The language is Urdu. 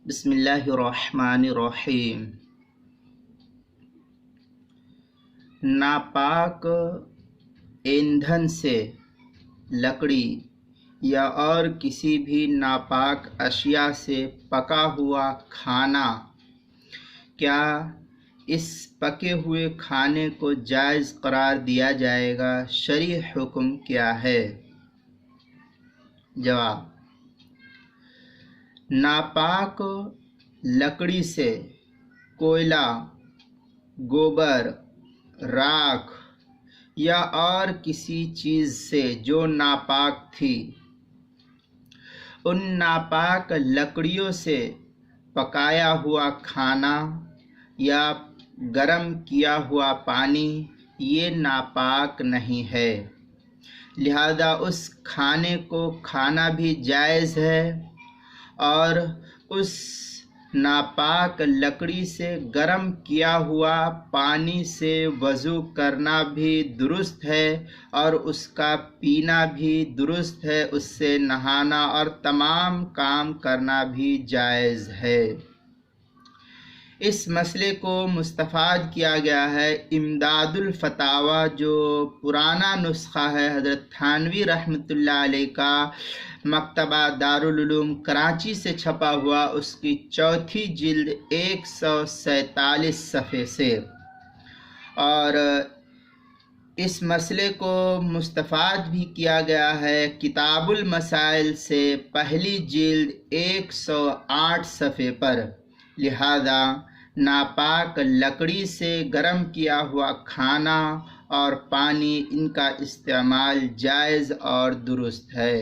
بسم اللہ الرحمن الرحیم۔ ناپاک ایندھن سے لکڑی یا اور کسی بھی ناپاک اشیاء سے پکا ہوا کھانا، کیا اس پکے ہوئے کھانے کو جائز قرار دیا جائے گا؟ شرعی حکم کیا ہے؟ جواب: ناپاک لکڑی سے، کوئلہ، گوبر، راکھ یا اور کسی چیز سے جو ناپاک تھی، ان ناپاک لکڑیوں سے پکایا ہوا کھانا یا گرم کیا ہوا پانی یہ ناپاک نہیں ہے، لہذا اس کھانے کو کھانا بھی جائز ہے، اور اس ناپاک لکڑی سے گرم کیا ہوا پانی سے وضو کرنا بھی درست ہے، اور اس کا پینا بھی درست ہے، اس سے نہانا اور تمام کام کرنا بھی جائز ہے۔ اس مسئلے کو مستفاد کیا گیا ہے امداد الفتاویٰ، جو پرانا نسخہ ہے حضرت تھانوی رحمۃ اللہ علیہ کا، مکتبہ دارالعلوم کراچی سے چھپا ہوا، اس کی چوتھی جلد 147 صفحے سے، اور اس مسئلے کو مستفاد بھی کیا گیا ہے کتاب المسائل سے پہلی جلد 108 صفحے پر، لہذا ناپاک لکڑی سے گرم کیا ہوا کھانا اور پانی ان کا استعمال جائز اور درست ہے۔